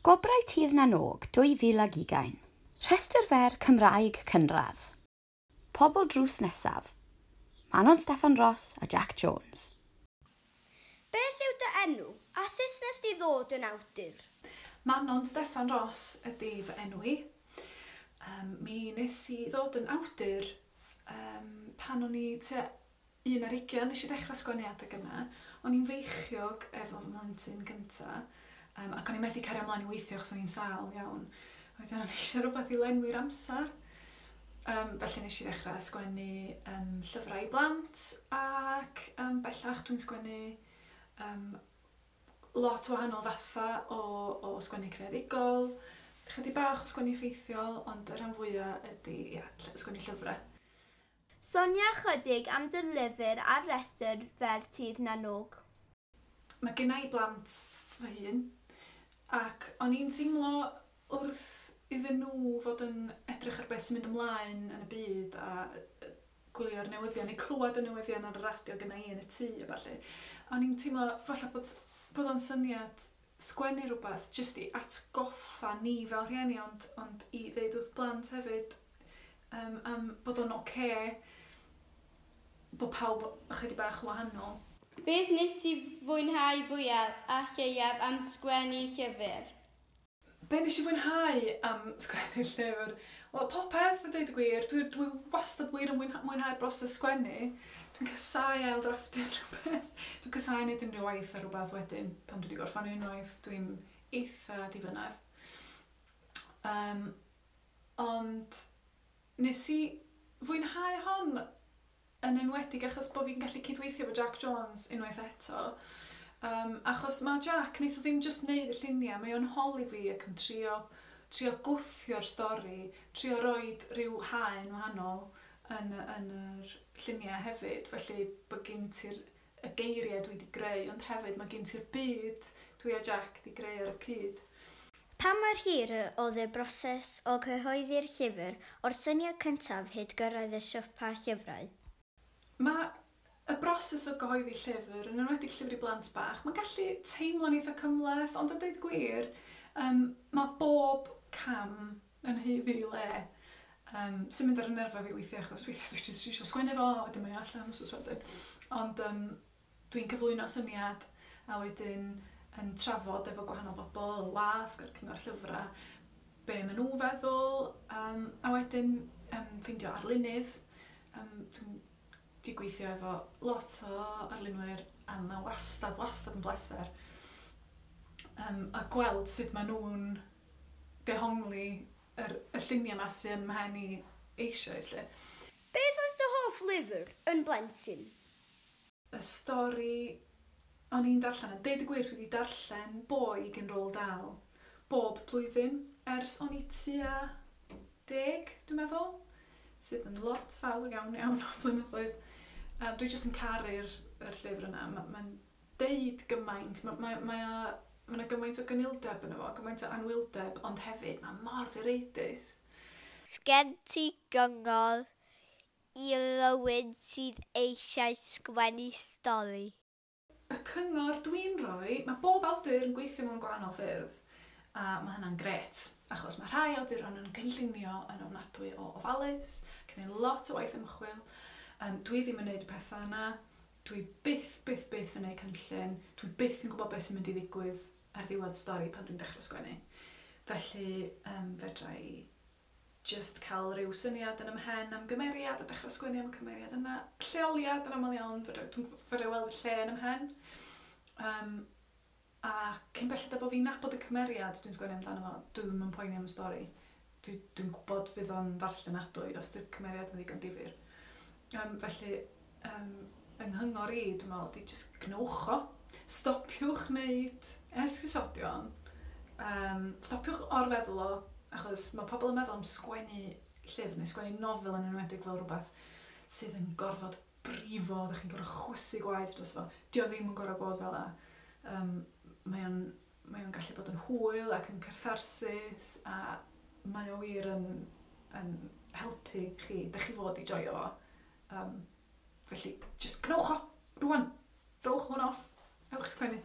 Gobrau Tir na Nog 2020. Rhestr fer Cymraeg cynradd. Pobl drws nesaf. Manon Steffan Ross a Jack Jones. Beth yw dy enw a sut nes di ddod yn awdur? Manon Steffan Ross ydy fy enw i. Mi nes i ddod yn awdur pan o'n i tua 11 nes i ddechrau sgwennu adeg yna. O'n i'n feichiog efo fy mlentyn gynta, ac o'n i'n methu cario ymlaen i weithio achos o'n i'n sâl iawn. Wedyn o'n i eisiau rhywbeth i lenwi'r amser. Felly nes i ddechrau sgwennu llyfrau i blant ac bellach dwi'n sgwennu lot o wahanol fatha o sgwennu creadigol, chydig bach o sgwennu ffeithiol, ond y rhan fwyaf ydy sgwennu llyfrau. Sonia chydig am dy lyfr ar rhestr fer Tir na Nog. Mae gennau i blant fy hun, ac o'n i'n teimlo wrth iddyn nhw fod yn edrych ar beth sy'n mynd ymlaen yn y byd a gwylio'r newyddion neu clywed y newyddion ar y radio gyda i yn y tŷ a falle. O'n i'n teimlo falle bod o'n syniad sgwennu rhywbeth jyst i atgoffa ni fel rhieni, ond i ddeud wrth blant hefyd am bod o'n bod pawb ychydig bach wahanol. Beth nes ti fwynhau fwyaf a lleiaf am sgwennu llyfr? Be nes i fwynhau am sgwennu llyfr? Wel, popeth a deud y gwir. Dwi wastad wir yn mwynhau'r broses sgwennu. Dwi'n casau ail-drafftio rhywbeth. Dwi'n casau wneud unrhyw waith ar rhywbeth wedyn. Pan dwi wedi gorffan unwaith, dwi'n eitha difynaf. Ond nes i fwynhau hon yn enwedig achos bod fi'n gallu cydweithio efo Jack Jones unwaith eto. Achos mae Jack wneud o ddim jyst wneud y lluniau, mae o'n holi fi ac yn trio gwthio'r stori, trio roed rhyw haen wahanol yn yr lluniau hefyd. Felly bod gen ti'r geiriau dwi wedi greu, ond hefyd mae gen ti'r byd dwi a Jack wedi greu ar y cyd. Pa mor hir oedd y broses o gyhoeddi'r llyfr o'r syniad cyntaf hyd gyrraedd y siopa llyfrau? Mae y broses o gyhoeddi llyfr, yn enwedig llyfr i blant bach, mae'n gallu teimlo'n eitha cymhleth, ond a dweud gwir, mae bob cam yn haeddu i le sy'n mynd ar y nerfa fi weithiau, achos weithiau dwi jyst eisiau sgwennu fo, wedyn mae allan wsos wedyn. Ond dwi'n cyflwyno syniad a wedyn yn trafod efo gwahanol bobl, wasg ar cyngor llyfrau, be maen nhw feddwl, a wedyn ffeindio arlunydd. Dwi'n gweithio efo lot o arlunwyr a mae wastad yn bleser. A gweld sut maen nhw'n dehongli y lluniau yma sy'n mhen i eisoes. Beth oedd dy hoff lyfr yn blentyn? Y stori o'n i'n darllen, a deud y gwir dwi wedi darllen Boig yn Roald Dahl bob blwyddyn ers o'n i tua 10, dwi'n meddwl, sydd yn lot fawr iawn o blynyddoedd. Dwi jyst yn caru'r llyfr yna. Mae'n deud gymaint, mae gymaint o gynildeb yna fo, gymaint o anwyldeb, ond hefyd mae mor ddireidus. Sgen ti gyngor i rywun sydd eisiau sgwennu stori? Y cyngor dwi'n rhoi, mae bob awdur yn gweithio mewn gwahanol ffyrdd, a mae hynna'n gret, achos mae rhai awduron yn cynllunio yn ofnadwy o ofalus, cynnig lot o waith ymchwil. Dwi ddim yn gwneud y pethau yna, dwi byth yn gwneud cynllun, dwi byth yn gwybod beth sy'n mynd i ddigwydd ar ddiwedd y stori pan dwi'n dechrau sgwennu. Felly fedra i just cael rhyw syniad yn ymhen am gymeriad a dechrau sgwennu am gymeriad yna. Lleoliad yn aml iawn, fedra i weld y lle yn ymhen. A cyn belled bod fi'n nabod y cymeriad dwi'n sgwennu amdano fo, dwi'n yn poeni am y stori. Dwi'n gwybod fydd o'n ddarllenadwy os di'r cymeriad yn ddigon difyr. Felly, yng nghyngor i, dwi'n meddwl, di jyst gnewch o. Stopiwch wneud esgusodion. Stopiwch o'r feddwl o, achos mae pobl yn meddwl am sgwennu llyfr neu sgwennu nofel yn enwedig fel rhywbeth sydd yn gorfod brifo, ddech chi'n gorfod chwysu gwaith dros fo. Dio ddim yn gorfod bod fel la. Mae o'n gallu bod yn hwyl ac yn cytharsus, a mae o wir yn helpu chi, ddech chi fod i joio fo. Felly, just gnewch o, rwan, rowch hwn off, ewch sgwennu.